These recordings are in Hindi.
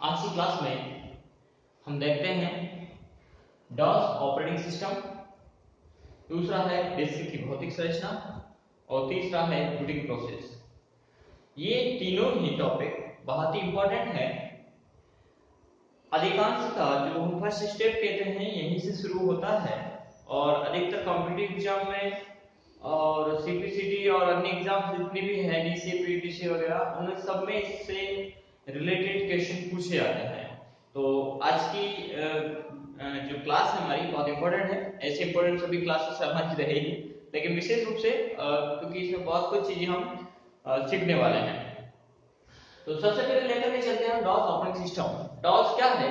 आज की क्लास में हम देखते हैं डॉस ऑपरेटिंग सिस्टम, दूसरा है डिस्क की भौतिक संरचना और तीसरा है बूटिंग प्रोसेस। ये तीनों ही टॉपिक बहुत ही इंपॉर्टेंट है। अधिकांशतः जो हम फर्स्ट स्टेप कहते हैं यहीं से शुरू होता है और अधिकतर कॉम्पिटिटिव एग्जाम में और सीपीसीटी और अन्य एग्जाम जितने भी है डीसी पीटीसी वगैरह उन सब में इससे रिलेटेड क्वेश्चन पूछे जाते हैं। तो आज की जो क्लास है हमारी बहुत इंपॉर्टेंट है। ऐसे इंपॉर्टेंट सभी क्लासेस समझ रहेगी, लेकिन विशेष रूप से क्योंकि इसमें बहुत कुछ चीजें हम सीखने वाले हैं। तो सबसे पहले लेकर के चलते हैं डॉस ऑपरेटिंग सिस्टम। डॉस क्या है?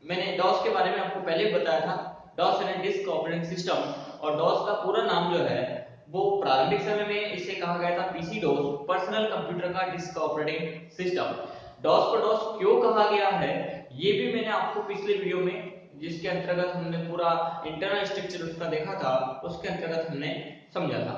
मैंने डॉस के बारे में आपको पहले बताया था। डॉस यानी डिस्क ऑपरेटिंग सिस्टम, और डॉस का पूरा नाम जो है वो प्रारंभिक समय में इसे कहा गया था पीसी डॉस, पर्सनल कंप्यूटर का डिस्क ऑपरेटिंग सिस्टम। डॉस को डॉस क्यों कहा गया है ये भी मैंने आपको पिछले वीडियो में, जिसके अंतर्गत हमने पूरा इंटरनल स्ट्रक्चर उसका देखा था, उसके अंतर्गत हमने समझा था।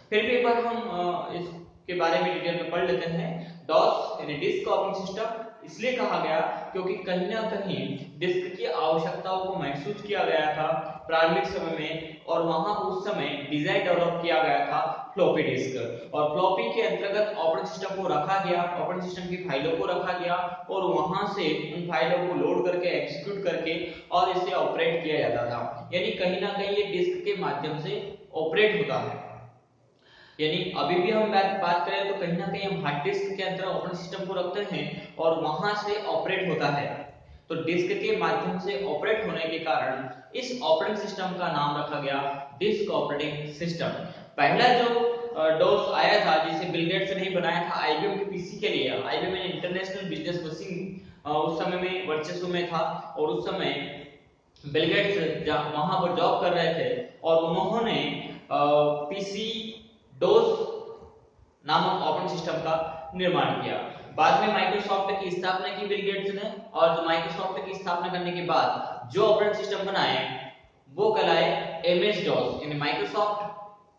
फिर भी एक बार हम इसके बारे में डिटेल में पढ़ लेते हैं। डॉस यानी डिस्क ऑपरेटिंग सिस्टम इसलिए कहा गया क्योंकि कहीं ना कहीं डिस्क की आवश्यकताओं को महसूस किया गया था प्रारंभिक समय में, और वहां उस समय डिजाइन डेवलप किया गया था फ्लॉपी डिस्क, और फ्लॉपी के अंतर्गत ऑपरेटिंग सिस्टम को रखा गया, ऑपरेटिंग सिस्टम की फाइलों को रखा गया और वहां से उन फाइलों को लोड करके एग्जीक्यूट करके और इसे ऑपरेट किया जाता था। यानी कहीं ना कहीं ये डिस्क के माध्यम से ऑपरेट होता है। यानी अभी भी हम बात करें तो कहीं ना कहीं हम हार्ड डिस्क के अंदर ऑपरेटिंग सिस्टम को रखते हैं और वहां से ऑपरेट होता है। तो डिस्क के माध्यम से ऑपरेट होने के कारण इस ऑपरेटिंग सिस्टम का नाम रखा गया डिस्क ऑपरेटिंग सिस्टम। पहला जो डॉस आया था जिसे बिल गेट्स ने ही बनाया था आईबीएम के पीसी के लिए। आईबीएम यानी इंटरनेशनल बिजनेस मशीन उस समय में वर्चस्व में था, और उस समय बिल गेट्स वहां पर जॉब कर रहे थे और उन्होंने पीसी डॉस नामक ऑपरेटिंग सिस्टम का निर्माण किया। बाद में माइक्रोसॉफ्ट की स्थापना की बिल गेट्स ने, और जो माइक्रोसॉफ्ट की स्थापना करने के बाद जो ऑपरेटिंग सिस्टम बनाए वो कहलाए एमएस डॉस, यानी माइक्रोसॉफ्ट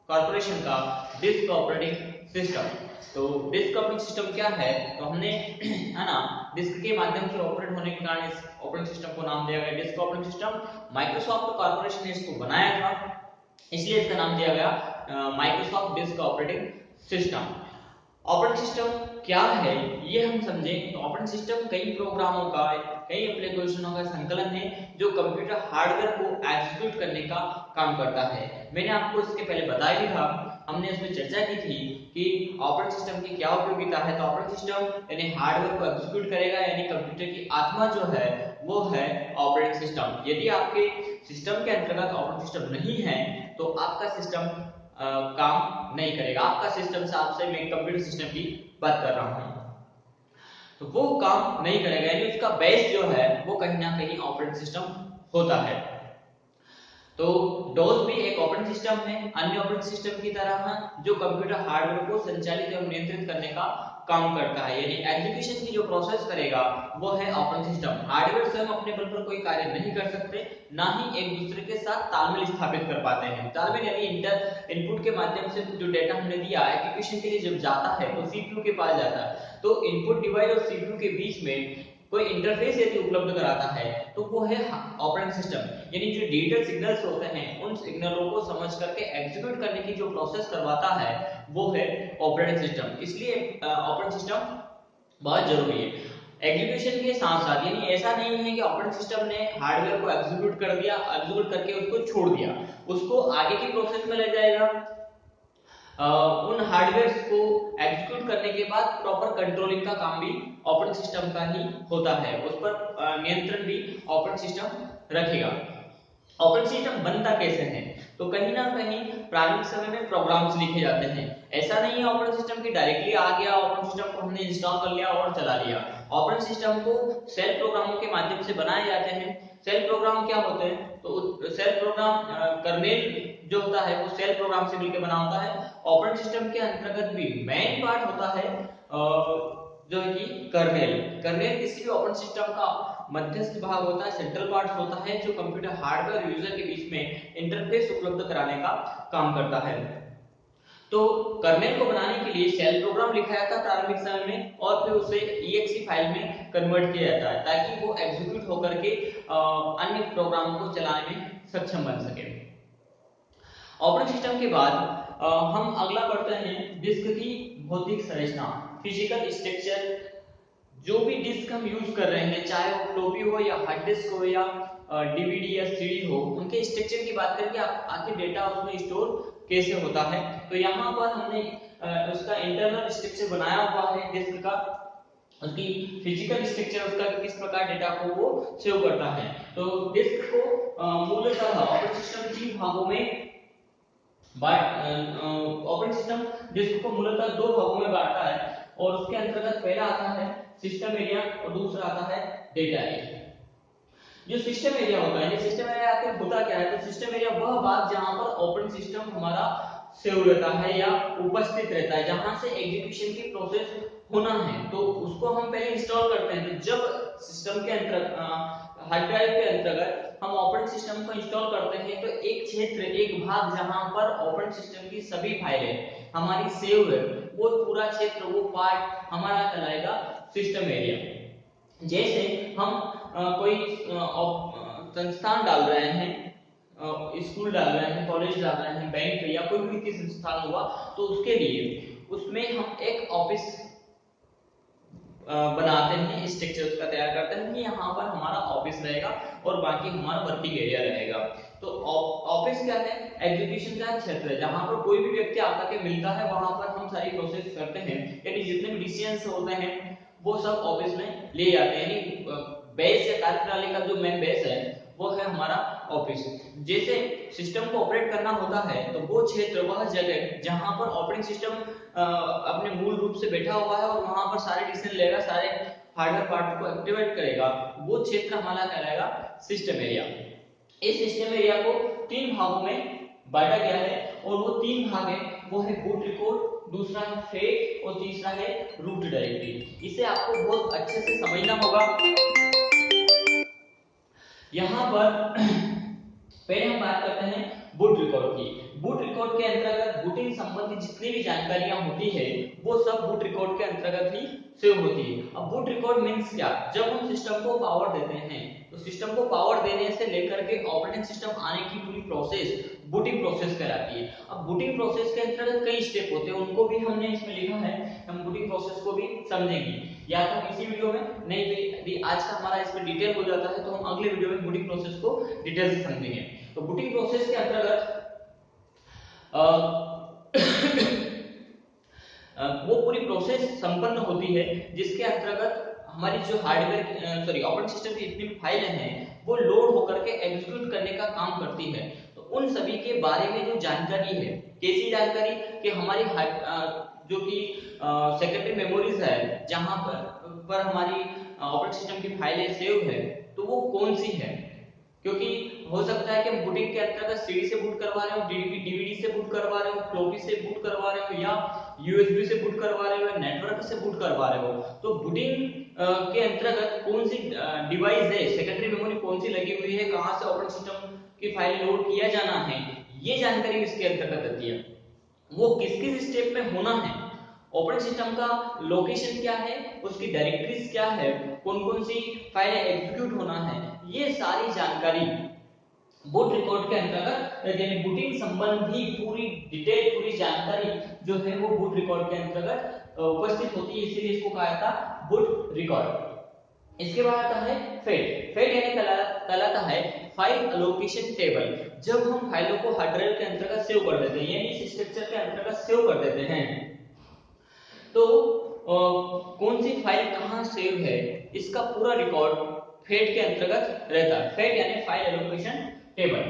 कॉर्पोरेशन का डिस्क ऑपरेटिंग सिस्टम। तो डिस्क ऑपरेटिंग सिस्टम क्या है? तो हमने है ना डिस्क के माध्यम से ऑपरेट होने के कारण इस ऑपरेटिंग सिस्टम को नाम दिया गया disk operating system. Microsoft corporation ने इसको बनाया था, इसलिए इसका नाम दिया गया Microsoft disk operating system. Operating system क्या है ये हम समझें तो ऑपरेटिंग सिस्टम कई प्रोग्रामों का, कई एप्लीकेशनों का संकलन है जो कंप्यूटर हार्डवेयर को एग्जीक्यूट करने का काम करता है। मैंने आपको इसके पहले बताया भी था, हमने इसमें चर्चा की थी कि ऑपरेटिंग सिस्टम की क्या उपयोगिता है। तो ऑपरेटिंग सिस्टम यानी हार्डवेयर को एग्जीक्यूट करेगा, यानी कंप्यूटर की आत्मा जो है वो है ऑपरेटिंग सिस्टम। यदि आपके सिस्टम के अंतर्गत ऑपरेटिंग सिस्टम नहीं है तो आपका सिस्टम काम नहीं करेगा। आपका सिस्टम से, आपसे मैं कंप्यूटर सिस्टम की बात कर रहा हूं, तो वो काम नहीं करेगा, यानी उसका बेस जो है वो कहीं ना कहीं ऑपरेटिंग सिस्टम होता है। तो डॉस भी एक ऑपरेटिंग सिस्टम है अन्य ऑपरेटिंग सिस्टम की तरह जो कंप्यूटर हार्डवेयर को संचालित एवं नियंत्रित करने का काम करता है। यानी एग्जीक्यूशन की जो प्रोसेस करेगा वो है ऑपरेटिंग सिस्टम। हार्डवेयर स्वयं अपने बल पर कोई कार्य नहीं कर सकते, ना ही एक दूसरे के साथ तालमेल स्थापित कर पाते हैं। तालमेल यानी इनपुट के माध्यम से जो डेटा हमने दिया एग्जीक्यूशन के लिए जब जाता है तो सीपीयू के पास जाता है, तो इनपुट डिवाइस और सीपीयू के बीच में कोई इंटरफेस यदि उपलब्ध कराता है तो वो है ऑपरेटिंग सिस्टम। यानी जो डिजिटल सिग्नल्स होते हैं उन सिग्नलों को समझ करके एग्जीक्यूट करने की जो प्रोसेस करवाता है वो है ऑपरेटिंग सिस्टम। इसलिए ऑपरेटिंग सिस्टम बहुत जरूरी है एग्जीक्यूशन के साथ साथ। यानी ऐसा नहीं है कि ऑपरेटिंग सिस्टम ने हार्डवेयर को एग्जीक्यूट कर दिया, एग्जीक्यूट करके उसको छोड़ दिया, उसको आगे की प्रोसेस में ले जाएगा। उन हार्डवेयर को एग्जीक्यूट करने के बाद प्रॉपर कंट्रोलिंग का काम भी ऑपरेटिंग सिस्टम का ही होता है, उस पर नियंत्रण भी ऑपरेटिंग सिस्टम रखेगा। ऑपरेटिंग सिस्टम बनता कैसे है? तो कहीं ना कहीं प्रारंभिक समय में प्रोग्राम्स लिखे जाते हैं। ऐसा नहीं है ऑपरेटिंग सिस्टम की डायरेक्टली आ गया, ऑपरेटिंग सिस्टम को हमने इंस्टॉल कर लिया और चला लिया। ऑपरेटिंग सिस्टम को सेल प्रोग्रामों के माध्यम से बनाए जाते हैं। सेल प्रोग्राम क्या होते हैं? तो सेल प्रोग्राम कर्नेल जो होता है वो सेल प्रोग्राम से मिलकर बना होता है। ऑपरेटिंग सिस्टम के अंतर्गत भी मेन पार्ट होता है जो है कि कर्नेल। कर्नेल किसी भी ऑपरेटिंग सिस्टम का मध्यस्थ भाग होता है, सेंट्रल पार्ट होता है जो कंप्यूटर हार्डवेयर यूजर के बीच में इंटरफेस उपलब्ध कराने का काम करता है। तो कर्नेल को बनाने के लिए शेल प्रोग्राम लिखा जाता है प्रारंभिक समय में और फिर उसे EXE फाइल में कन्वर्ट किया जाता है ताकि वो एग्जीक्यूट होकर के अन्य प्रोग्राम को चलाने में सक्षम बन सके। ऑपरेटिंग सिस्टम के बाद हम अगला बढ़ते हैं डिस्क की भौतिक संरचना, फिजिकल स्ट्रक्चर। जो भी डिस्क हम यूज कर रहे हैं, चाहे वो फ्लॉपी हो या हार्ड डिस्क हो या डीवीडी या सीडी हो, उनके स्ट्रक्चर की बात करके आखिर डेटा उसमें स्टोर कैसे होता है। तो यहाँ पर हमने उसका इंटरनल स्ट्रक्चर बनाया हुआ है डिस्क का, उसकी फिजिकल स्ट्रक्चर, उसका किस प्रकार डेटा को वो सेव करता है। तो डिस्क को मूलतः ऑपरेटिंग सिस्टम 3 भागों में ऑपरेटिंग सिस्टम डिस्क को मूलतः 2 भागों में बांटता है और उसके अंतर्गत पहला आता है सिस्टम एरिया और दूसरा आता है डेटा एरिया। जो सिस्टम एरिया होता है, सिस्टम एरिया आखिर होता क्या है? तो सिस्टम एरिया वह भाग जहां पर ऑपरेटिंग सिस्टम हमारा सेव रहता है या उपस्थित रहता है, जहां से एग्जीक्यूशन की प्रोसेस होना है, तो उसको हम पहले इंस्टॉल करते हैं। तो जब सिस्टम के अंतर्गत हार्ड ड्राइव के अंतर्गत हम ऑपरेटिंग सिस्टम को इंस्टॉल करते हैं, तो एक क्षेत्र, एक भाग जहां पर ऑपरेटिंग सिस्टम की सभी फाइलें हमारी सेव है, वो पूरा क्षेत्र, वो पार्ट हमारा कहलाएगा सिस्टम एरिया। जैसे हम कोई संस्थान डाल रहे हैं, स्कूल डाल रहे हैं, कॉलेज डाल रहे हैं, बैंक या कोई भी वित्तीय संस्थान हुआ, तो उसके लिए उसमें हम एक ऑफिस बनाते हैं, स्ट्रक्चर उसका तैयार करते हैं कि यहाँ पर हमारा ऑफिस रहेगा और बाकी हमारा वर्किंग एरिया रहेगा। तो ऑफिस क्या है? एग्जीक्यूशन का क्षेत्र है, जहाँ पर कोई भी व्यक्ति आकर के मिलता है, वहां पर हम सारी प्रोसेस करते हैं, यानी जितने भी डिसीजंस होते हैं वो सब ऑफिस में ले जाते हैं। यानी बेस या कार्यप्रणाली का जो मेन बेस है वो है हमारा ऑफिस। जैसे सिस्टम को ऑपरेट करना होता है, तो वो क्षेत्र, वह जगह जहां पर ऑपरेटिंग सिस्टम अपने मूल रूप से बैठा हुआ है और वहां पर सारे डिसीजन लेगा, सारे हार्डवेयर पार्ट को एक्टिवेट करेगा, वो क्षेत्र हमारा कहलाएगा सिस्टम एरिया। इस सिस्टम एरिया को 3 भागों में बांटा गया है और वो 3 भाग है, वो है बूट रिकॉर्ड, दूसरा है फेट और तीसरा है रूट डायरेक्टरी। इसे आपको बहुत अच्छे से समझना होगा। यहाँ पर पहले हम बात करते हैं बूट रिकॉर्ड की। बूट रिकॉर्ड के अंतर्गत बूटिंग संबंधी जितनी भी जानकारियां होती है वो सब बूट रिकॉर्ड के अंतर्गत ही सेव होती है। अब बूट रिकॉर्ड मींस क्या? जब हम सिस्टम को पावर देते हैं, तो सिस्टम को पावर देने से लेकर के ऑपरेटिंग सिस्टम आने की पूरी प्रोसेस बूटिंग प्रोसेस कहलाती है। अब बूटिंग प्रोसेस के अंतर्गत कई स्टेप होते हैं, उनको भी हमने इसमें लिखा है, हम बूटिंग प्रोसेस को भी समझेंगे, या तो इसी वीडियो में, नहीं तो यदि आज का हमारा इसमें डिटेल हो जाता है तो हम अगले वीडियो में बूटिंग प्रोसेस को डिटेल से समझेंगे। तो बूटिंग प्रोसेस के अंतर्गत वो पूरी प्रोसेस संपन्न होती है जिसके अंतर्गत हमारी जो हार्डवेयर ऑपरेटिंग सिस्टम की जितनी भी फाइलें हैं वो लोड होकर के एग्जीक्यूट करने का काम करती है। तो उन सभी के बारे में जो जानकारी है, कैसी जानकारी कि हमारी जो कि सेकेंडरी मेमोरीज है, जहां पर हमारी ऑपरेटिंग सिस्टम की फाइलें सेव है, तो वो कौन सी है। क्योंकि हो सकता है कि हम बूटिंग के अंतर्गत सीडी से बूट करवा रहे हो, डीवीडी से बूट करवा रहे हो, फ्लॉपी से बूट करवा रहे हो, या यूएसबी से बूट करवा रहे हो, या नेटवर्क से बूट करवा रहे हो। तो बूटिंग के अंतर्गत कौन सी डिवाइस है, सेकेंडरी मेमोरी कौन सी लगी हुई है, कहां से ऑपरेटिंग सिस्टम की फाइल लोड किया जाना है, ये जानकारी इसके अंतर्गत आती है। वो किस किस स्टेप में होना है, ऑपरेटिंग सिस्टम का लोकेशन क्या है, उसकी डायरेक्टरीज क्या है, कौन कौन सी फाइलें एग्जीक्यूट होना है, ये सारी जानकारी बूट रिकॉर्ड के अंतर्गत, यानी बूटिंग संबंधी पूरी डिटेल, पूरी जानकारी जो है वो बूट रिकॉर्ड के अंतर्गत उपस्थित होती है, इसीलिए इसको कहा जाता है बूट रिकॉर्ड। इसके बाद आता है फेट। फेट यानी कहलाता है फाइल एलोकेशन टेबल। जब हम फाइलों को हार्ड ड्राइव के अंतर्गत सेव कर देते हैं, यानी इस स्ट्रक्चर के अंतर्गत सेव कर देते हैं, तो कौन सी फाइल कहां सेव है, इसका पूरा रिकॉर्ड फेट के अंतर्गत रहता है। फेट यानी फाइल एलोकेशन टेबल।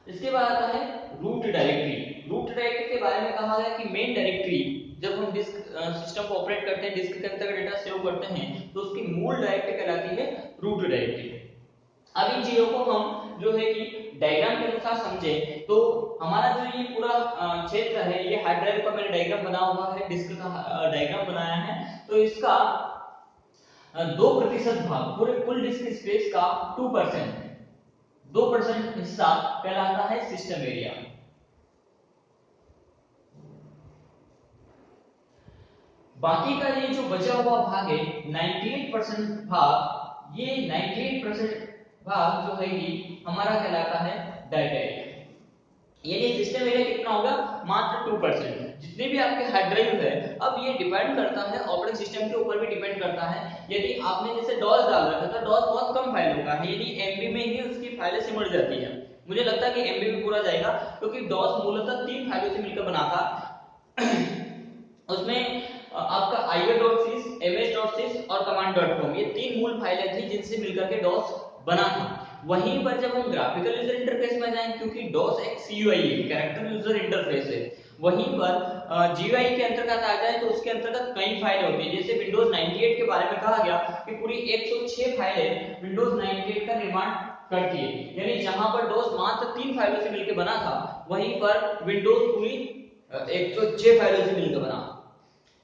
इसके बाद आता है रूट डायरेक्टरी। रूट डायरेक्टरी के बारे में कहा गया कि मेन डायरेक्टरी, जब हम डिस्क सिस्टम को ऑपरेट करते हैं, डिस्क के अंतर्गत डेटा सेव करते हैं, तो उसकी मूल डायरेक्टरी कहलाती है रूट डायरेक्टरी। अब इन चीजों को हम जो है कि डायग्राम के अनुसार समझे, तो हमारा जो ये पूरा क्षेत्र है, ये हार्ड ड्राइव का मैंने डायग्राम बना हुआ है, डिस्क का डायग्राम बनाया है, तो इसका 2% भाग, पूरे कुल डिस्क स्पेस का 2% हिस्सा कहलाता है सिस्टम एरिया। बाकी का ये जो बचा हुआ भाग है 98% भाग, ये 98% भाग जो है ये हमारा कहलाता है डाटा एरिया। यानी सिस्टम एरिया कितना होगा, मात्र 2%। जितने भी आपके हार्ड ड्राइव है, अब ये डिपेंड करता है ऑपरेटिंग सिस्टम के ऊपर भी डिपेंड करता है। यदि आपने जैसे डॉस डाल रखा था, डॉस बहुत कम फाइलों का है, यदि एमबी में ही उसकी फाइलें सिमट जाती है। मुझे लगता है कि एमबी में पूरा जाएगा, क्योंकि डॉस मूलतः 3 फाइलों से मिलकर बना था। उसमें आपका iva.sys, ms.sys और command.com, ये 3 मूल फाइलें थी जिनसे मिलकर के डॉस बना था। वहीं पर जब हम ग्राफिकल यूजर इंटरफेस में जाएं, क्योंकि डॉस एक CUI है, कैरेक्टर यूजर इंटरफेस है, वहीं पर GUI के अंतर्गत आ जाए तो उसके अंतर्गत कई फाइलें होती है। जैसे विंडोज 98 के बारे में कहा गया कि पूरी 106 फाइलें विंडोज 98 का निर्माण करती है। यानी जहां पर डॉस मात्र 3 फाइलों से मिलकर बना था, वहीं पर विंडोज पूरी 106 फाइलों से मिलकर बना।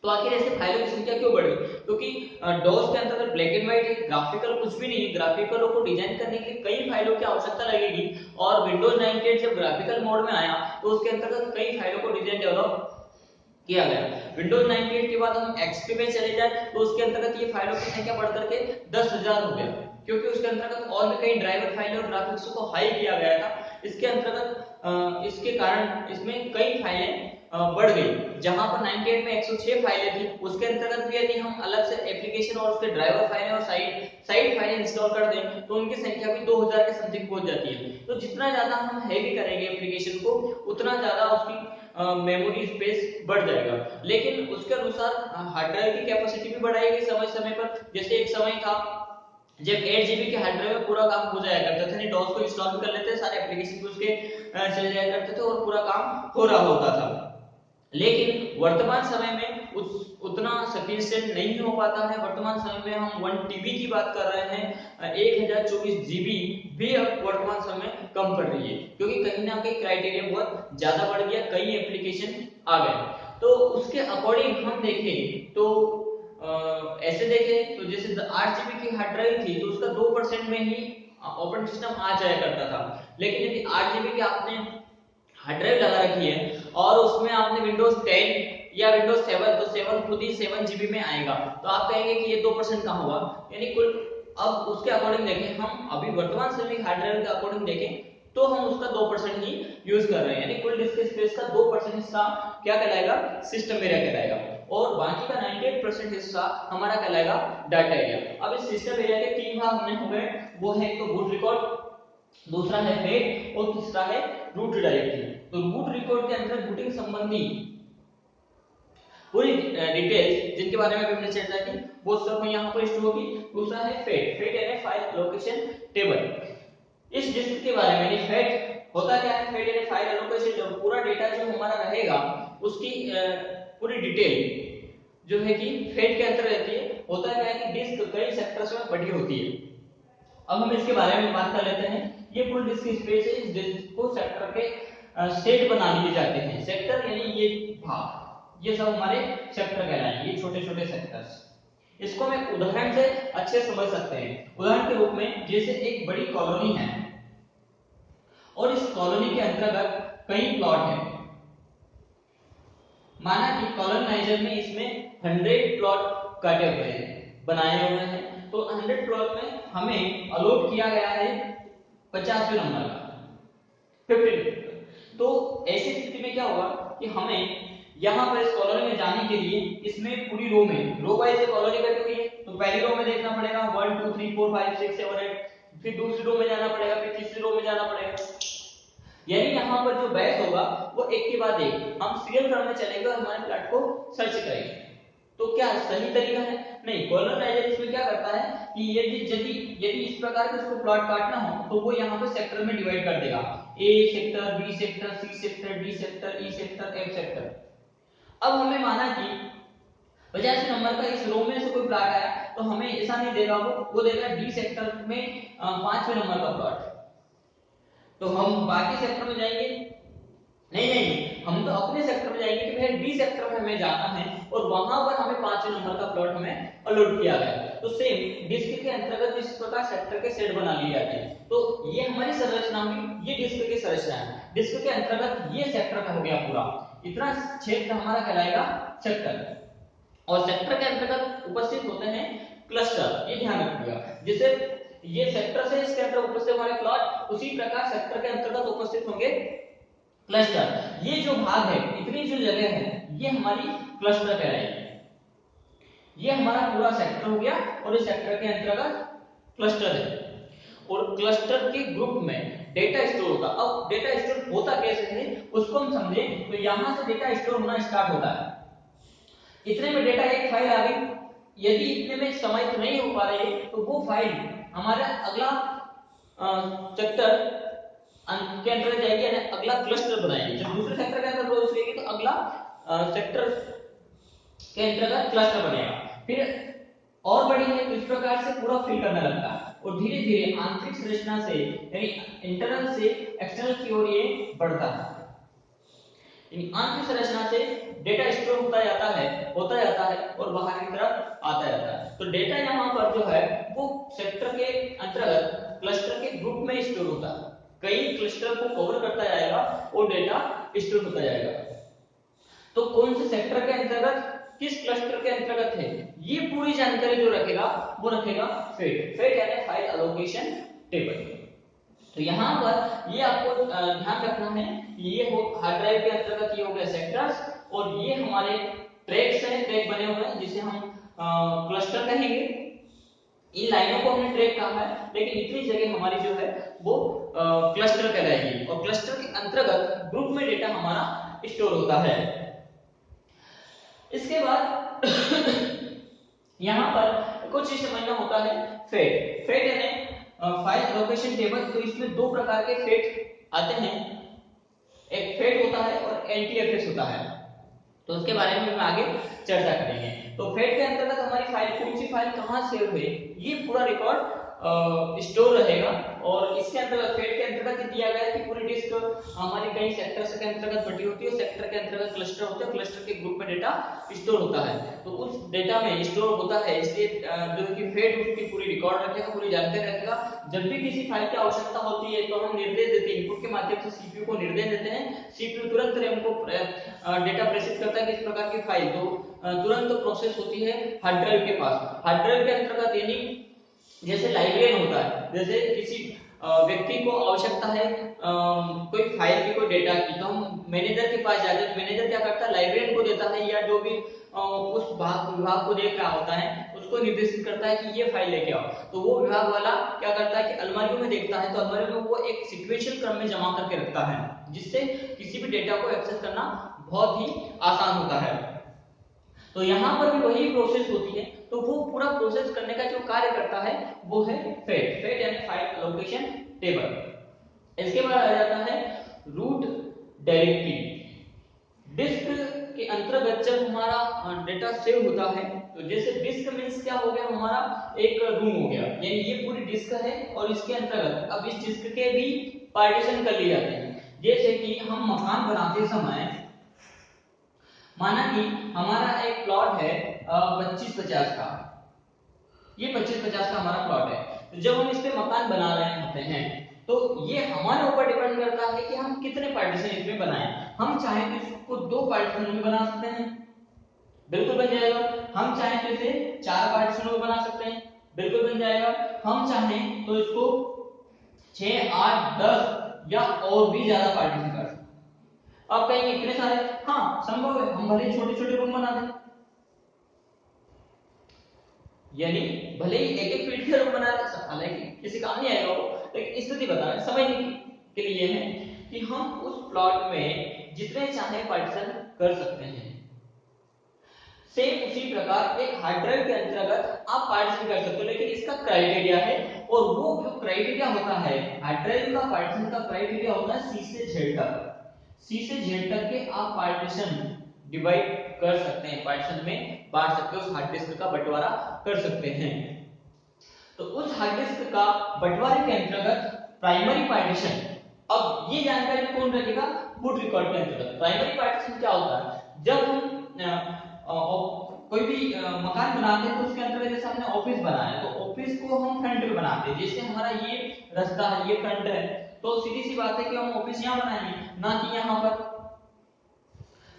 तो आखिर ऐसे फाइलों की संख्या क्यों बढ़ी? क्योंकि डॉस के अंतर्गत ब्लैक एंड व्हाइट ग्राफिकल कुछ भी नहीं है, ग्राफिकलों को डिजाइन करने के लिए कई फाइलों की आवश्यकता लगेगी। और विंडोज 98 जब ग्राफिकल मोड में आया तो उसके अंतर्गत कई फाइलों को डिजाइन डेवलप किया गया। विंडोज 98 के बाद हम एक्सपी में चले जाए तो उसके अंतर्गत ये फाइलों की संख्या बढ़कर के 10,000 हो गया, क्योंकि उसके अंतर्गत और भी कई ड्राइवर फाइलें और ग्राफिक्स को हाई किया गया था। इसके अंतर्गत इसके कारण इसमें कई फाइलें बढ़ गई। जहां पर 98 में 106 फाइलें थी, उसके अंतर्गत भी यदि हम अलग से एप्लीकेशन और उसके ड्राइवर फाइलें और साइड फाइलें इंस्टॉल कर दें तो उनकी संख्या भी 2000 के समथिंग पहुंच जाती है। तो जितना ज्यादा हम हैवी करेंगे एप्लीकेशन को, उतना ज्यादा उसकी मेमोरी स्पेस बढ़ जाएगा। लेकिन उसके अनुसार हार्ड ड्राइव की कैपेसिटी भी बढ़ाएगी समय समय पर। जैसे एक समय था जब 8 GB के हार्ड ड्राइव में पूरा काम हो जाया करता था, नहीं डॉस को इंस्टॉल कर लेते, सारे एप्लीकेशन भी उसके चल जाया करते थे और पूरा काम हो रहा होता था। लेकिन वर्तमान समय में उतना सफिशिएंट नहीं हो पाता है। वर्तमान समय में हम 1 TB की बात कर रहे हैं, 1024 GB भी अब वर्तमान समय में कम पड़ रही है, क्योंकि कहीं ना कहीं क्राइटेरिया बहुत ज्यादा बढ़ गया, कई एप्लीकेशन आ गए। तो उसके अकॉर्डिंग हम देखें तो ऐसे देखें तो जैसे 8 GB की हार्ड ड्राइव थी तो उसका 2% में ही ऑपरेटिंग सिस्टम आ जाया करता था। लेकिन यदि 8 GB की आपने हार्ड ड्राइव लगा रखी है और उसमें आपने विंडोज 10 या विंडोज 7, तो 7 खुद ही 7 GB में आएगा, तो आप कहेंगे कि ये 2% कहां हुआ, यानी कुल। अब उसके अकॉर्डिंग देखें, हम अभी वर्तमान समय हार्ड ड्राइव के अकॉर्डिंग देखें तो हम उसका 2% ही यूज कर रहे हैं, यानी कुल डिस्क स्पेस का 2% हिस्सा क्या कहलाएगा, सिस्टम एरिया कहलाएगा, और बाकी का 98% हिस्सा हमारा कहलाएगा डाटा एरिया। अब इस सिस्टम एरिया के 3 भाग हमने हो गए, वो है एक तो बूट रिकॉर्ड, दूसरा है हेड और तीसरा है रूट डायरेक्टरी। तो रूट रिकॉर्ड के अंदर बूटिंग संबंधी पूरी डिटेल्स जिनके बारे में हमने चर्चा की वो सब यहाँ पर स्टोर होगी। दूसरा है फेड, फेड यानी फाइल लोकेशन टेबल। इस डिस्क के बारे में फेड होता क्या है, फेड यानी फाइल एलोकेशन, जो पूरा डेटा जो हमारा रहेगा उसकी पूरी डिटेल जो है कि फेड के अंदर रहती है। होता क्या है कि डिस्क कई सेक्टर्स में बटी होती है। अब हम इसके बारे में बात कर लेते हैं। ये फुल डिस्क स्पेस है, इस डिस्क को सेक्टर के सेट बना लिए जाते हैं। सेक्टर यानी ये भाग, ये सब हमारे सेक्टर कहलाएंगे, ये छोटे छोटे सेक्टर्स। इसको हम एक उदाहरण से अच्छे समझ सकते हैं। उदाहरण के रूप में जैसे एक बड़ी कॉलोनी है और इस कॉलोनी के अंतर्गत कई प्लॉट हैं। माना कि कॉलोनाइजर में इसमें 100 प्लॉट काटे हुए हैं, बनाए हुए हैं, तो 100 प्लॉट में हमें अलॉट किया गया है 50वें नंबर का 15। तो ऐसी स्थिति में क्या होगा कि हमें यहाँ पर इस कॉलोनी में जाने के लिए इसमें पूरी रो में रो वाइज कॉलोनी कटी हुई है, तो पहली रो में देखना पड़ेगा 1 2 3 4 5 6 7 8, फिर दूसरी रो में जाना पड़ेगा, फिर तीसरी रो में जाना पड़ेगा। यानी यहाँ पर जो बैच होगा वो एक के बाद एक हम सीरियल क्रम में चलेंगे और हमारे प्लॉट को सर्च करेंगे। तो क्या सही तरीका है? नहीं, कॉलोनाइजर इसमें क्या करता है कि यदि इस प्रकार के उसको प्लॉट काटना हो तो वो यहाँ पे सेक्टर में डिवाइड कर देगा, A sector, B sector, C sector, D sector, E sector, F sector. अब हमें माना कि 50 नंबर का इस रो में से कोई प्लॉट आया तो हमें ऐसा नहीं देगा, वो देगा डी सेक्टर में 5वें नंबर का प्लॉट। तो हम बाकी सेक्टर में जाएंगे, नहीं, हम तो अपने सेक्टर में जाएंगे कि भैया डी सेक्टर में हमें जाना है और वहां पर हमें 5वें नंबर का प्लॉट हमें अलॉट किया गया। तो सेम डिस्क के अंतर्गत इस प्रकार सेक्टर के सेट बना लिए जाते हैं। तो ये हमारी संरचना हुई, ये डिस्क की संरचना है। डिस्क के अंतर्गत ये सेक्टर का हो गया पूरा, इतना क्षेत्र हमारा कहलाएगा सेक्टर। और सेक्टर के अंतर्गत उपस्थित होते हैं क्लस्टर, ये ध्यान रखिएगा। जैसे ये सेक्टर से इसके अंदर उपस्थित हमारे प्लॉट, उसी प्रकार सेक्टर के अंतर्गत उपस्थित होंगे क्लस्टर। ये जो भाग है, इतनी जो जगह है, ये हमारी क्लस्टर कहलाएगी। ये हमारा पूरा सेक्टर हो गया और इस सेक्टर के अंतर्गत क्लस्टर है। और क्लस्टर के ग्रुप में डेटा स्टोर होता है। अब डेटा स्टोर होता कैसे है उसको हम समझें तो यहां से डेटा स्टोर होना स्टार्ट होता है। इतने में डेटा एक फाइल आ गई, यदि इतने में समाहित नहीं हो पा रही है तो वो फाइल हमारा अगला सेक्टर के अंतर्गत जाएगी, यानी अगला क्लस्टर बनाएगी। जब दूसरे सेक्टर के अंदर प्रवेश करेगी तो अगला सेक्टर के अंतर्गत क्लस्टर बनेगा। फिर और बड़ी है तो इस प्रकार से पूरा फिल करने लगता है और धीरे धीरे आंतरिक संरचना से यानी इंटरनल से एक्सटर्नल की ओर ये बढ़ता है। आंतरिक संरचना से डेटा स्टोर होता जाता है और बाहर की तरफ आता जाता है। तो डेटा यहाँ पर जो है वो सेक्टर के अंतर्गत क्लस्टर के ग्रुप में स्टोर होता है। कई क्लस्टर को कवर करता जाएगा और डेटा स्टोर होता जाएगा। तो कौन से सेक्टर के अंतर्गत किस क्लस्टर के अंतर्गत है, ये पूरी जानकारी जो रखेगा वो रखेगा फेट यानी फाइल एलोकेशन टेबल। तो यहाँ पर ये आपको ध्यान रखना है, ये हो हार्ड ड्राइव के अंतर्गत ये हो गया सेक्टर्स और ये हमारे ट्रैक्स हैं, ट्रैक बने हुए हैं जिसे हम क्लस्टर कहेंगे। इन लाइनों को हमने ट्रैक कहा है, लेकिन इतनी जगह हमारी जो है वो क्लस्टर कहलाएगी और क्लस्टर के अंतर्गत ग्रुप में डेटा हमारा स्टोर होता है। इसके बाद यहाँ पर कुछ चीज समझना होता है। फेट यानी फाइल एलोकेशन टेबल। तो इसमें दो प्रकार के फेट आते हैं, एक फेट होता है और एनटीएफएस होता है। तो उसके बारे में हम आगे चर्चा करेंगे। तो फेट के अंतर्गत हमारी फाइल कौन सी फाइल कहाँ सेव हुई ये पूरा रिकॉर्ड स्टोर रहेगा। और इसके अंतर्गत फेट के अंतर्गत दिया गया है कि पूरी डिस्क हमारी कई सेक्टर्स के अंतर्गत बटी होती है और सेक्टर के अंतर्गत क्लस्टर होते हैं, क्लस्टर के ग्रुप में डेटा स्टोर होता है। तो उस डेटा में स्टोर होता है, इसलिए जो कि फेट उसकी पूरी रिकॉर्ड रखेगा, पूरी जानकारी रखेगा। जब भी किसी फाइल की आवश्यकता होती है तो हम निर्देश देते हैं, इनपुट के माध्यम से सीपीयू को निर्देश देते हैं, सीपीयू तुरंत रैम को डेटा प्रेषित करता है कि इस प्रकार की फाइल तो तुरंत प्रोसेस होती है हार्ड ड्राइव के पास। हार्ड ड्राइव के अंतर्गत यानी जैसे लाइब्रेरियन होता है, जैसे किसी व्यक्ति को आवश्यकता है कोई फाइल की कोई डेटा की, तो हम मैनेजर के पास जाते हैं। मैनेजर क्या करता है, लाइब्रेरियन को देता है या जो भी उस विभाग को देख रहा होता है उसको निर्देशित करता है कि ये फाइल लेके आओ। तो वो विभाग वाला क्या करता है कि अलमारियों में देखता है, तो अलमारियों में वो एक सीक्वेंशियल क्रम में जमा करके रखता है, जिससे किसी भी डेटा को एक्सेस करना बहुत ही आसान होता है। तो यहाँ पर भी वही प्रोसेस होती है। तो वो पूरा प्रोसेस करने का जो कार्य करता है वो है फेट यानी फाइल एलोकेशन टेबल। इसके बाद आ जाता है रूट डायरेक्टरी। डिस्क के अंतर्गत जब हमारा डेटा सेव होता है तो जैसे डिस्क मींस क्या हो गया, हमारा एक रूम हो गया, यानी ये पूरी डिस्क है और इसके अंतर्गत अब इस डिस्क के भी पार्टीशन कर लिए जाते हैं। जैसे कि हम मकान बनाते समय माना कि हमारा एक प्लॉट है 25-50 का, ये 25-50 का हमारा प्लॉट है। तो जब हम इस पे मकान बना रहे होते हैं तो ये हमारे ऊपर डिपेंड करता है कि हम कितने पार्टीशन इसमें बनाएं। हम चाहें तो इसको 2 पार्टीशन में बना सकते हैं, बिल्कुल बन जाएगा। हम चाहें तो इसे 4 पार्टीशन में बना सकते हैं, बिल्कुल बन जाएगा। हम चाहें तो इसको 6, 8, 10 या और भी ज्यादा पार्टीशन कर सकते हैं। अब कहेंगे इतने सारे, हाँ संभव है, हम भले छोटे छोटे रूम बना दें, यानी भले ही एक एक फीट के रूम बना दें, हालांकि किसी काम नहीं आएगा वो, लेकिन स्थिति बता रहे समझने के लिए है कि हम उस प्लॉट में जितने चाहे पार्टीशन कर सकते हैं। सेम उसी प्रकार एक हार्ड ड्राइव के अंतर्गत आप पार्टीशन कर सकते हो, लेकिन इसका क्राइटेरिया है और वो जो क्राइटेरिया होता है हार्ड ड्राइव का पार्टीशन का क्राइटेरिया होता है C से Z तक। C से Z तक के आप पार्टीशन डिवाइड कर सकते हैं, पार्टीशन में बांट सकते हो, उस हार्ड डिस्क का बंटवारा कर सकते हैं। तो उस हार्ड डिस्क का बंटवारे के अंतर्गत प्राइमरी पार्टीशन, अब ये जानकारी कौन रखेगा, बूट रिकॉर्ड के अंतर्गत। प्राइमरी पार्टीशन क्या होता है, जब हम कोई भी मकान बनाते हैं तो उसके अंतर्गत जैसे हमने ऑफिस बनाया तो ऑफिस को हम फ्रंट पे बनाते हैं, जैसे हमारा ये रास्ता है, ये फ्रंट है, तो सीधी सी बात है कि हम ऑफिस यहाँ बनाएंगे, ना कि यहाँ पर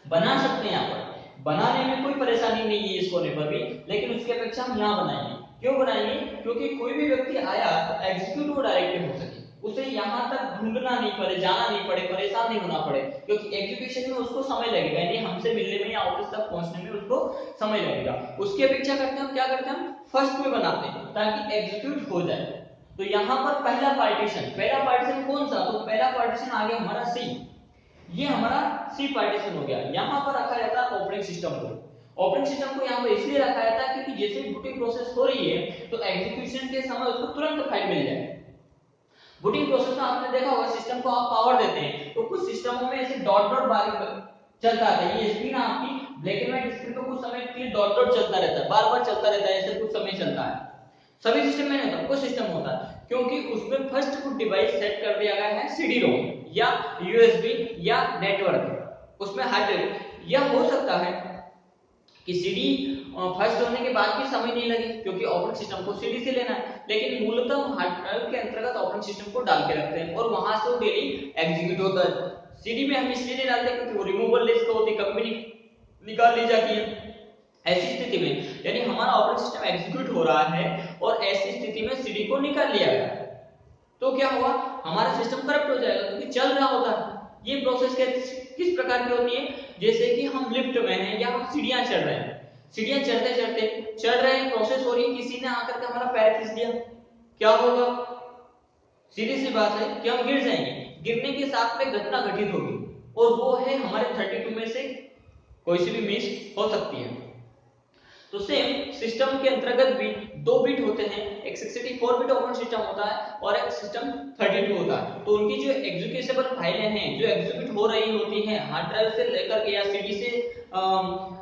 बना सकते हैं। यहाँ पर बनाने में कोई परेशानी नहीं है इस कोने पर भी, लेकिन उसकी अपेक्षा हम यहाँ बनाएंगे। क्यों बनाएंगे? क्योंकि कोई भी व्यक्ति आया तो एग्जीक्यूट वो डायरेक्ट हो सके, उसे यहाँ तक ढूंढना नहीं पड़े, जाना नहीं पड़े, परेशान नहीं होना पड़े, क्योंकि एग्जीक्यूशन में उसको समय लगेगा, यानी हमसे मिलने में या ऑफिस तक पहुंचने में उसको समय लगेगा। उसकी अपेक्षा करते हैं हम क्या करते हैं, हम फर्स्ट में बनाते हैं ताकि एग्जीक्यूट हो जाए। तो यहाँ पर पहला पार्टीशन कौन सा? तो पहला पार्टीशन आ गया हमारा सी, ये हमारा सी पार्टीशन हो गया। यहाँ पर रखा जाता है ऑपरेटिंग सिस्टम को। ऑपरेटिंग सिस्टम को यहाँ पर इसलिए रखा जाता है क्योंकि जैसे बूटिंग प्रोसेस हो रही है तो एग्जीक्यूशन के समय उसको तुरंत फाइल मिल जाए। बूटिंग प्रोसेस में आपने देखा होगा सिस्टम को आप पावर देते हैं तो कुछ सिस्टमों में ऐसे डॉट डॉट बार चलता है, ये स्क्रीन आपकी ब्लैक एंड व्हाइट स्क्रीन पे कुछ समय के लिए डॉट डॉट चलता रहता है, बार बार चलता रहता है, ऐसे कुछ समय चलता है। सभी सिस्टम में नहीं होता, कुछ सिस्टम होता है, क्योंकि उसमें फर्स्ट कुछ डिवाइस सेट कर दिया गया है सीडी रोम या यूएसबी या नेटवर्क, उसमें हार्ड ड्राइव। यह हो सकता है कि सीडी फर्स्ट होने के बाद भी समय नहीं लगे क्योंकि ऑपरेटिंग सिस्टम को सीडी से लेना है, लेकिन मूलतः हार्ड ड्राइव के अंतर्गत ऑपरेटिंग सिस्टम को डाल के रखते हैं और वहां से वो डेली एग्जीक्यूट होता है। सीडी में हम इसलिए नहीं डालते क्योंकि वो रिमूवेबल डिस्क होती है, कभी भी निकाल ली जाती है। ऐसी स्थिति में यानी हमारा ऑपरेटिंग सिस्टम एग्जीक्यूट हो रहा है और ऐसी स्थिति में सीडी को निकाल लिया गया तो क्या हुआ, हमारा सिस्टम करप्ट हो जाएगा क्योंकि चल रहा होता है। ये प्रोसेस किस प्रकार की होती है, जैसे कि हम लिफ्ट में हैं या हम सीढ़ियां चढ़ रहे हैं, सीढ़ियां चढ़ रहे हैं, प्रोसेस हो रही है, किसी ने आकर के हमारा पैर खींच दिया, क्या होगा? सीधी सी बात है कि हम गिर जाएंगे, गिरने के साथ में घटना घटित होगी और वो है हमारे 32 में से कोई सी भी मिस हो सकती है। तो सेम सिस्टम के अंतर्गत भी दो बिट होते हैं, एक 64 बिट ऑपरेटिंग सिस्टम होता है और एक सिस्टम 32 होता है। तो उनकी जो एग्जीक्यूटेबल फाइलें हैं जो एग्जीक्यूट हो रही होती हैं हार्ड ड्राइव से लेकर के या सीडी से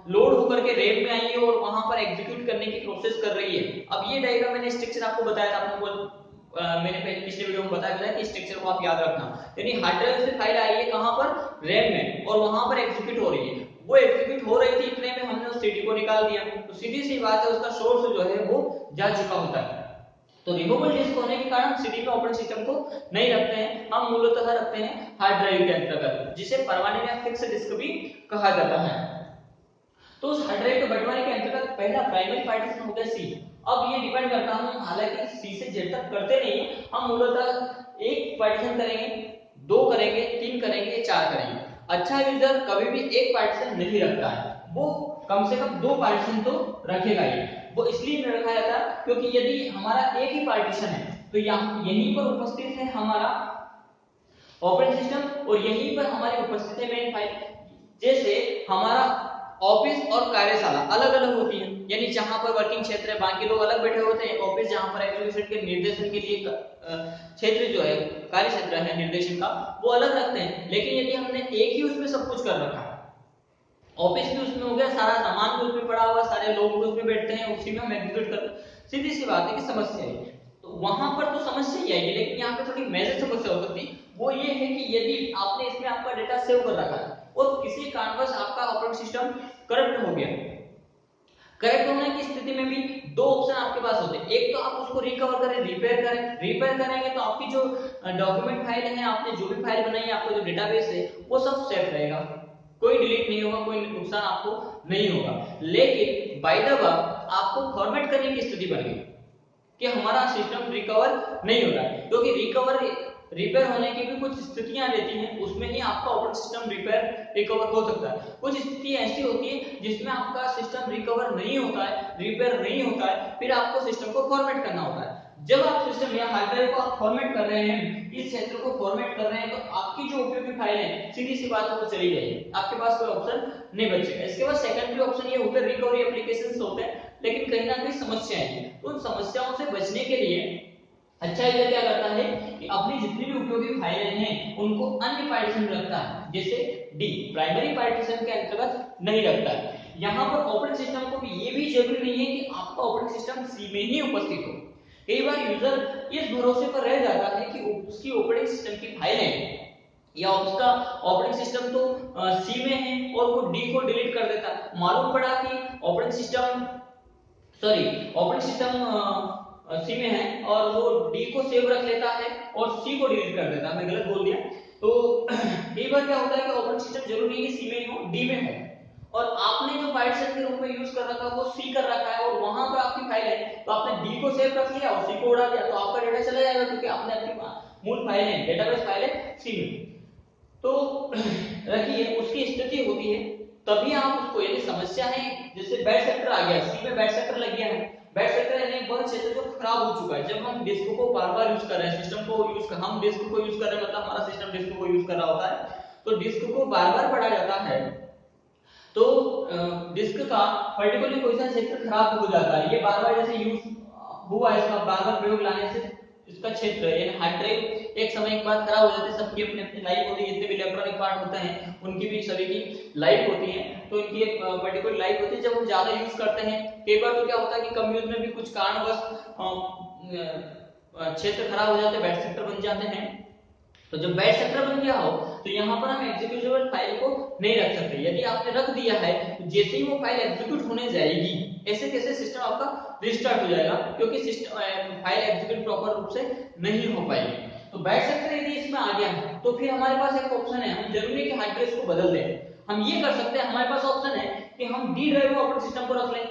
लोड होकर के रैम में आई है और वहां पर एग्जीक्यूट करने की प्रोसेस कर रही है। अब ये डायग्राम मैंने स्ट्रक्चर आपको बताया था, आपको मैंने पिछले वीडियो में बताया था कि स्ट्रक्चर को आप याद रखना, यानी हार्ड ड्राइव से फाइल आई है कहां पर, रैम में, और वहां पर एग्जीक्यूट हो रही है। वो एग्जीक्यूट हो रही थी, इतने में हमने उस सीडी को निकाल दिया, तो सीधी सी बात है उसका सोर्स जो है वो जा चुका होता है। तो रिमूवेबल डिस्क होने के कारण सीडी में ऑपरेटिंग सिस्टम को नहीं रखते हैं, हम मूलतः रखते हैं हार्ड ड्राइव के अंतर्गत, जिसे परमानेंट या फिक्स्ड डिस्क भी कहा जाता है। तो उस हार्ड ड्राइव के बंटवारे के अंतर्गत पहला प्राइमरी पार्टीशन होता है सी। अब ये डिपेंड करता है, हम हालांकि सी से जेड तक करते नहीं है, हम मूलतः एक पार्टीशन करेंगे, दो करेंगे, तीन करेंगे, चार करेंगे। अच्छा यूजर कभी भी एक पार्टीशन नहीं रखता है, वो कम से कम दो पार्टीशन तो रखेगा ही। वो इसलिए नहीं रखा जाता क्योंकि यदि हमारा एक ही पार्टीशन है तो यहीं पर उपस्थित है हमारा ऑपरेटिंग सिस्टम और यहीं पर हमारी उपस्थित है मेन फाइल। जैसे हमारा ऑफिस और कार्यशाला अलग अलग होती है, यानी जहां पर वर्किंग क्षेत्र है बाकी लोग अलग बैठे होते हैं, ऑफिस जहां पर एग्जीक्यूशन के निर्देशन के लिए क्षेत्र जो है कार्य क्षेत्र है निर्देशन का वो अलग रखते हैं। लेकिन यदि हमने एक ही उसमें सब कुछ कर रखा है, ऑफिस भी उसमें हो गया, सारा सामान भी उसमें पड़ा हुआ, सारे लोग भी उसमें बैठते हैं, उसी में हम एग्जीक्यूट करते हैं, सीधी सी बात है कि समस्या है। तो वहां पर तो समस्या ही आएगी, लेकिन यहाँ पे थोड़ी मेजर समस्या हो सकती है, वो ये है कि यदि आपने इसमें आपका डेटा सेव कर रखा है और किसी कारणवश आपका ऑपरेटिंग सिस्टम करप्ट हो गया, करप्ट होने की स्थिति में भी दो ऑप्शन आपके पास होते हैं, एक तो आप उसको रिकवर करें, रिपेयर करेंगे तो आपकी जो डॉक्यूमेंट फाइल है, आपने जो भी फाइल बनाई है, आपका जो डेटाबेस है वो सब सेफ रहेगा, कोई डिलीट नहीं होगा, कोई नुकसान आपको नहीं होगा। लेकिन बाय द वे आपको फॉर्मेट करने की स्थिति बन गई कि हमारा सिस्टम रिकवर नहीं हो रहा है, क्योंकि रिपेयर होने की भी कुछ स्थितियां रहती हैं, उसमें ही आपका ऑपरेटिंग सिस्टम रिकवर हो सकता है। कुछ स्थिति ऐसी होती है जिसमें आपका सिस्टम रिकवर नहीं होता है, रिपेयर नहीं होता है, फिर आपको सिस्टम को फॉर्मेट करना होता है। जब आप सिस्टम या हार्ड ड्राइव को आप फॉर्मेट कर रहे हैं, इस क्षेत्र को फॉर्मेट कर रहे हैं, तो आपकी जो उपयोगी फाइल है सीधी सी बात है वो चली जाएगी, आपके पास कोई ऑप्शन नहीं बचेगा। इसके बाद सेकेंडरी ऑप्शन ये होता है रिकवरी एप्लीकेशंस होते हैं, लेकिन कहीं ना कहीं समस्याएं हैं, तो उन समस्याओं से बचने के लिए अच्छा यूजर क्या करता है कि अपनी जितनी भी उपयोगी फाइलें हैं उनको अन्य पार्टीशन में रखता है, जैसे डी प्राइमरी पार्टीशन के अंतर्गत नहीं रखता है। यहाँ पर ऑपरेटिंग सिस्टम को भी ये भी जरूरी नहीं है कि आपका ऑपरेटिंग सिस्टम सी में ही उपस्थित हो। कई बार यूजर इस भरोसे पर रह जाता है कि उसकी ऑपरेटिंग सिस्टम की फाइलें या उसका ऑपरेटिंग सिस्टम तो सी में है और वो डी को डिलीट कर देता है। मालूम पड़ा कि ऑपरेटिंग सिस्टम सी में है और वो डी को सेव रख लेता है और सी को डिलीट कर देता है, मैं गलत बोल दिया। तो कई बार क्या होता है कि ऑपरेटिंग सिस्टम जरूरी है कि सी में हो, डी में हो, और आपने जो बाइट सेट के रूप में यूज कर रखा है वो सी कर रखा है और वहां पर आपकी फाइल है, तो आपने डी को सेव रख लिया और सी को उड़ा दिया, तो आपका डेटा चला जाएगा क्योंकि आपने अपनी मूल फाइल है, डेटाबेस फाइल है सी में। तो रखिए उसकी स्थिति होती है तभी आप उसको, यदि समस्या है जैसे बैड सेक्टर आ गया, सी में बैड सेक्टर लग गया है, बैड सेक्टर यानी वह क्षेत्र जो खराब हो चुका है। जब हम डिस्क को बार-बार यूज कर रहे हैं, सिस्टम को हम डिस्क को यूज कर रहे हैं, मतलब हमारा सिस्टम डिस्क को यूज कर रहा होता है, तो डिस्क को बार-बार पढ़ा जाता है, तो डिस्क का पर्टिकुलरली कोई सा क्षेत्र खराब हो जाता है, ये बार-बार जैसे यूज हुआ है, इसका बार-बार प्रयोग लाने से इसका क्षेत्र यानी हार्ड ड्राइव एक समय के बाद खराब हो जाते हैं, सबकी अपनी अपनी लाइफ होती है, जितने भी इलेक्ट्रॉनिक पार्ट होते हैं उनकी भी सभी की लाइफ होती है, तो इनकी एक पर्टिकुलर लाइफ होती है। जब हम ज्यादा यूज करते हैं कई बार तो क्या होता है कि कम यूज में भी कुछ कारणवश क्षेत्र खराब हो जाते हैं, बैड सेक्टर बन जाते हैं। तो जब बैड सेक्टर बन गया हो तो यहाँ पर हम एग्जीक्यूटेबल फाइल को नहीं रख सकते। यदि आपने रख दिया है तो जैसे ही वो फाइल एग्जीक्यूट होने जाएगी ऐसे कैसे सिस्टम आपका रिस्टार्ट हो जाएगा, क्योंकि सिस्टम फाइल एग्जीक्यूट प्रॉपर रूप से नहीं हो पाएगी। तो बैड सेक्टर यदि इसमें आ गया है तो फिर हमारे पास एक ऑप्शन है, हम जरूरी है कि हार्ड ड्राइव को बदल दें। हम ये कर सकते हैं, हमारे पास ऑप्शन है कि हम डी ड्राइव को अपने सिस्टम को रख लें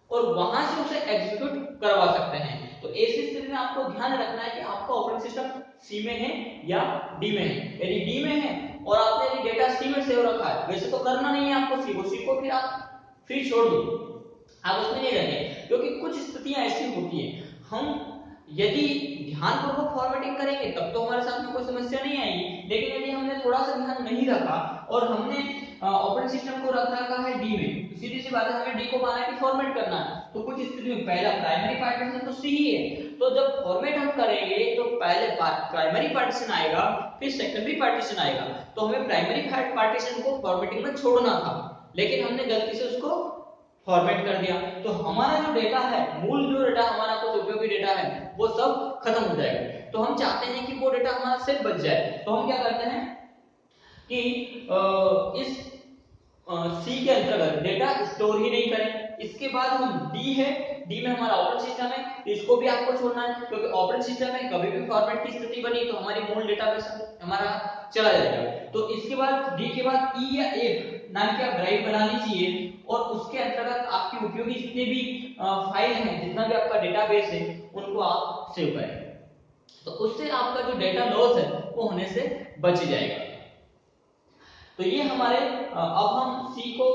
और वहां से उसे एग्जीक्यूट करवा सकते हैं। तो ऐसी स्थिति में आपको ध्यान रखना है कि आपका ऑपरेटिंग सिस्टम सी में है या डी में है। यदि डी में है और आपने यदि डेटा सी में सेव रखा है, वैसे तो करना नहीं है आपको सी को फिर आप फ्री छोड़ दो, आप उसमें नहीं रखें, क्योंकि कुछ स्थितियां ऐसी होती है हम यदि ध्यानपूर्वक फॉर्मेटिंग करेंगे तब तो हमारे साथ में कोई समस्या नहीं आएगी, लेकिन यदि हमने थोड़ा सा ध्यान नहीं रखा और हमने ऑपरेटिंग सिस्टम को रख रखा है डी में, तो सीधी सी बात है हमें डी को पाना है कि फॉर्मेट करना है, तो कुछ स्थिति में पहला प्राइमरी पार्टीशन तो सी ही है, तो जब फॉर्मेट हम करेंगे तो पहले प्राइमरी पार्टीशन आएगा फिर सेकेंडरी पार्टीशन आएगा, तो हमें प्राइमरी पार्टीशन को फॉर्मेटिंग में छोड़ना था, लेकिन हमने गलती से उसको फॉर्मेट कर दिया, तो हमारा जो डेटा है, मूल जो डेटा हमारा कुछ उपयोगी डेटा है वो सब खत्म हो जाएगा। तो हम चाहते हैं कि वो डेटा हमारा सेफ बच जाए, तो हम क्या करते हैं कि इस सी के अंतर्गत डेटा स्टोर ही नहीं करें। इसके बाद हम डी है, डी में हमारा ऑपरेटिंग सिस्टम है, तो इसको भी आपको छोड़ना है, क्योंकि ऑपरेटिंग सिस्टम में कभी भी फॉर्मेट की स्थिति बनी तो हमारी मूल डेटाबेस हमारा चला जाएगा। तो इसके बाद डी के बाद ई या एफ नाम की आप ड्राइव बना लीजिए और उसके अंतर्गत आपकी उपयोगी जितने भी फाइल हैं, जितना भी आपका डेटाबेस है उनको आप सेव करें, तो उससे आपका जो डेटा लॉस है वो होने से बच जाएगा। तो ये हमारे अब हम सी को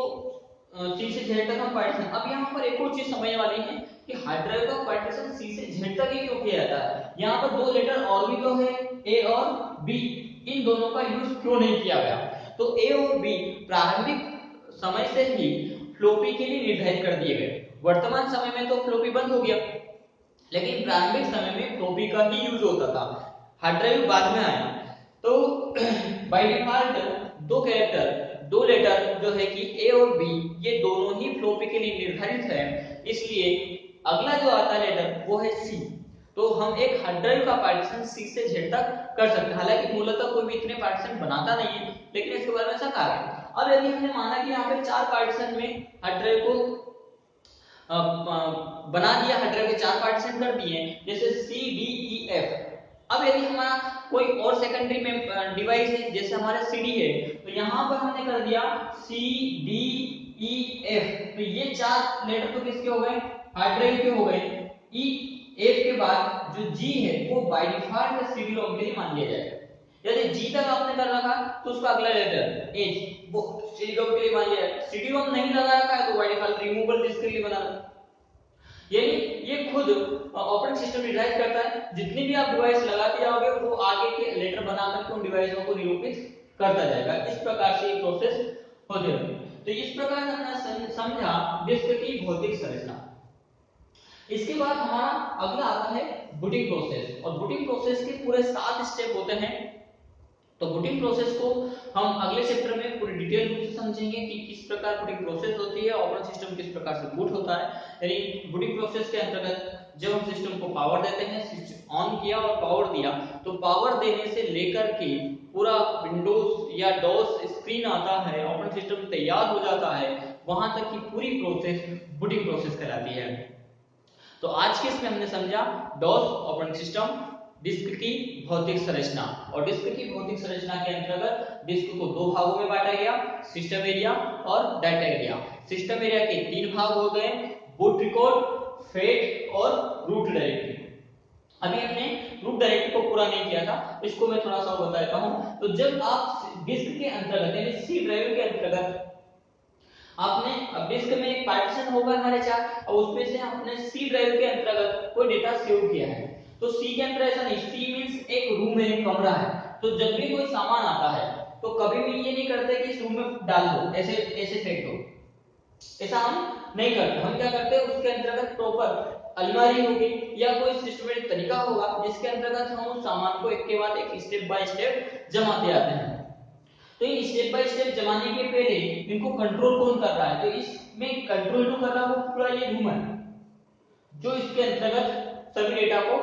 सी से जेड तक हम पार्टीशन। अब यहाँ पर एक और चीज समझने वाली है कि हार्ड ड्राइव का पार्टीशन सी से जेड तक ही क्यों किया जाता है। यहाँ पर दो लेटर और भी तो है, ए और बी, इन दोनों का यूज क्यों नहीं किया गया। तो ए और बी प्रारंभिक समय से ही फ्लॉपी के लिए निर्धारित कर दिए गए। वर्तमान समय में तो फ्लॉपी बंद हो गया, लेकिन प्रारंभिक समय में फ्लॉपी का ही यूज होता था, हार्ड ड्राइव बाद में आया। तो बाय डिफॉल्ट दो लेटर जो है कि ए और बी ये दोनों ही फ्लॉपी के लिए निर्धारित है, इसलिए अगला जो आता है लेटर वो है सी। तो हम एक हार्ड ड्राइव का पार्टीशन सी से जेड तक कर सकते हैं, हालांकि मूलतः कोई भी इतने पार्टीशन बनाता नहीं है, लेकिन इसके बारे में ऐसा कार्य है। अब यदि हमने माना कि यहाँ पे 4 पार्टीशन में हार्ड ड्राइव को बना दिया, हार्ड ड्राइव के 4 पार्टीशन कर दिए जैसे सी डी ई एफ। अब यदि हमारा कोई और सेकेंडरी में डिवाइस है जैसे हमारा सीडी है, तो यहाँ पर हमने कर दिया सी डी ई एफ, तो ये 4 लेटर तो किसके हो गए, हार्ड ड्राइव के हो गए। ई एफ के बाद जो जी है वो बाय डिफॉल्ट सीडी रोम के लिए मान लिया जाएगा। यदि जी तक आपने कर रखा तो उसका अगला लेटर एच वो सीडी रोम के लिए मान लिया जाएगा। सीडी रोम नहीं लगा रखा है तो बाय डिफॉल्ट रिमूवेबल डिस्क के लिए बना रखा। यानी ये खुद ऑपरेटिंग सिस्टम निर्धारित करता है, जितनी भी आप डिवाइस लगाते जाओगे वो आगे के लेटर बनाकर के उन डिवाइसों को निरूपित करता जाएगा। इस प्रकार से ये प्रोसेस होती है। तो इस प्रकार से हमने समझा डिस्क की भौतिक संरचना। इसके बाद हमारा अगला आता है बूटिंग प्रोसेस, और बूटिंग प्रोसेस के पूरे 7 स्टेप होते हैं। तो बूटिंग प्रोसेस को हम अगले चैप्टर में पूरी डिटेल रूप से समझेंगे कि किस प्रकार बूटिंग प्रोसेस होती है, ऑपरेटिंग सिस्टम किस प्रकार से बूट होता है। यानी बूटिंग प्रोसेस के अंतर्गत जब हम सिस्टम को पावर देते हैं, स्विच ऑन किया और पावर दिया, तो पावर देने से लेकर के पूरा विंडोज या डॉस स्क्रीन आता है, ऑपरेटिंग सिस्टम तैयार हो जाता है, वहां तक की पूरी प्रोसेस बूटिंग प्रोसेस कहलाती है। तो आज के इसमें हमने समझा डॉस ऑपरेटिंग सिस्टम, डिस्क की भौतिक संरचना। और डिस्क की भौतिक संरचना के अंतर्गत डिस्क को दो भागों में बांटा गया, सिस्टम एरिया और डाटा एरिया। सिस्टम एरिया के तीन भाग हो गए, बूट रिकॉर्ड, फेट और रूट डायरेक्टरी। अभी हमने रूट डायरेक्टरी को पूरा नहीं किया था, इसको मैं थोड़ा सा बता देता हूं। तो जब आप डिस्क के अंतर्गत यानी सी ड्राइव के अंतर्गत आपने अब डिस्क में एक पार्टीशन होगा हमारे चार, और उसमें से आपने सी ड्राइव के अंतर्गत कोई डेटा सेव किया है। तो सी के अंदर ऐसा नहीं, सी मींस एक रूम है, एक कमरा है। तो जब भी कोई सामान आता है तो कभी भी ये नहीं करते कि इस रूम में डाल दो, ऐसे ऐसे फेंक दो, ऐसा हम नहीं करते। हम क्या करते हैं, उसके अंतर्गत प्रॉपर अलमारी होगी या कोई सिस्टमेटिक तरीका होगा जिसके अंतर्गत हम उस सामान को एक के बाद एक स्टेप बाय स्टेप जमाते आते हैं। तो ये स्टेप बाय स्टेप जमाने के पहले इनको कंट्रोल कौन कर रहा है, तो इसमें कंट्रोल जो कर रहा है वो पूरा ये रूम है जो इसके अंतर्गत सभी डेटा को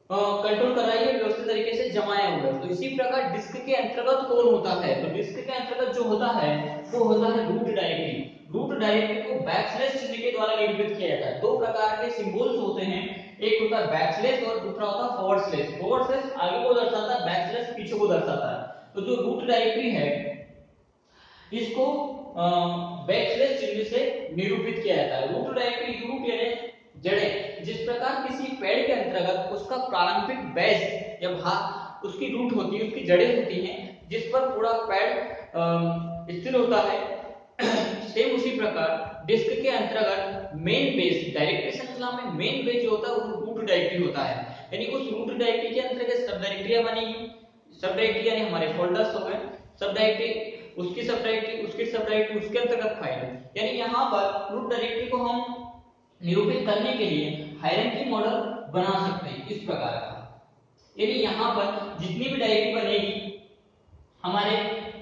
कंट्रोल कर रहा है, व्यवस्थित तरीके से जमाया हुआ है। तो इसी प्रकार डिस्क के अंतर्गत कौन होता है, तो डिस्क के अंतर्गत जो होता है वो होता है रूट डायरेक्टरी। रूट डायरेक्टरी को बैकस्लैश चिन्ह के द्वारा निरूपित किया जाता है। दो प्रकार के सिंबल्स होते हैं, एक होता है बैकस्लैश और दूसरा होता है फॉरवर्ड स्लैश। फॉरवर्ड स्लैश आगे को दर्शाता है, बैकस्लैश पीछे को दर्शाता है। तो जो रूट डायरेक्टरी है इसको बैकस्लैश चिन्ह से निरूपित किया जाता है। रूट डायरेक्टरी रूट यानी जड़ें, जिस प्रकार किसी पेड़ के अंतर्गत उसका प्रारंभिक बेस या भाग उसकी रूट होती है, उसकी जड़ें होती हैं जिस पर पूरा पेड़ स्थिर होता है, सेम उसी प्रकार डिस्क के अंतर्गत मेन बेस डायरेक्टरी श्रृंखला में मेन बेस जो होता है वो रूट डायरेक्टरी होता है। यानी उस रूट डायरेक्टरी के अंतर्गत सब डायरेक्टरियां बनेगी। सब डायरेक्टरी यानी हमारे फोल्डर्स हो गए, सब डायरेक्टरी उसकी सब डायरेक्टरी उसकी सब डायरेक्टरी उसके अंतर्गत फाइल। यानी यहाँ पर रूट डायरेक्टरी को हम निरूपित करने के लिए हायरार्की मॉडल बना सकते हैं इस प्रकार का। यानी यहाँ पर जितनी भी डायरेक्टरी बनेगी हमारे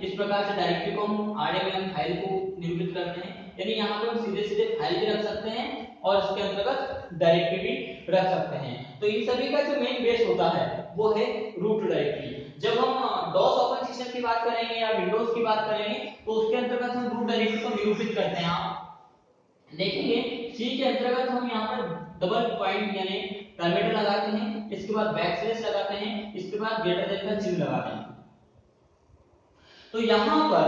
इस प्रकार से डायरेक्टरी को हम आरडीएम फाइल को निरूपित करते हैं। यानी यहाँ पर हम सीधे सीधे फाइल भी रख सकते हैं और इसके अंतर्गत डायरेक्टरी भी रख सकते हैं। तो इन सभी का जो मेन बेस होता है वो है रूट डायरेक्टरी। जब हम डॉस ऑपरेटिंग सिस्टम की बात करेंगे या विंडोज की बात करेंगे तो उसके अंतर्गत हम रूट डायरेक्टरी को निरूपित करते हैं। आप देखेंगे सी के अंतर्गत हम यहाँ पर डबल पॉइंट यानी पैरामीटर लगाते हैं, इसके बाद बैकस्लैश लगाते हैं, इसके बाद ग्रेटर देन का चिन्ह लगाते हैं। तो यहाँ पर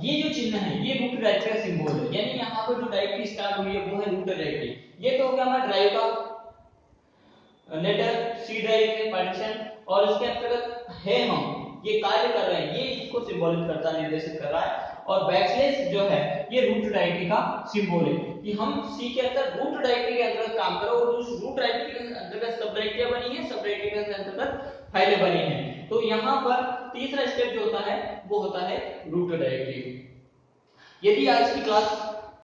ये जो चिन्ह है ये रूट डायरेक्टरी का सिंबल है। यानी यहाँ पर जो डायरेक्टरी स्टार्ट हुई है वो है रूट डायरेक्टरी। ये तो हो गया हमारा ड्राइव का लेटर सी ड्राइव के पार्टीशन, और इसके अंतर्गत है हम ये कार्य कर रहे हैं, ये इसको सिंबॉलिक करता है, निर्देशित कर रहा है। और बैकस्लैश जो है ये रूट डायरेक्टरी का सिंबल है कि हम सी के अंदर रूट डायरेक्टरी के अंतर्गत काम करो और उस रूट डायरेक्टरी के अंतर्गत सब डायरेक्टरियां बनी है, सब डायरेक्टरी के अंतर्गत फाइलें बनी हैं। तो यहाँ पर तीसरा स्टेप जो होता है वो होता है रूट डायरेक्टरी। यदि आज की क्लास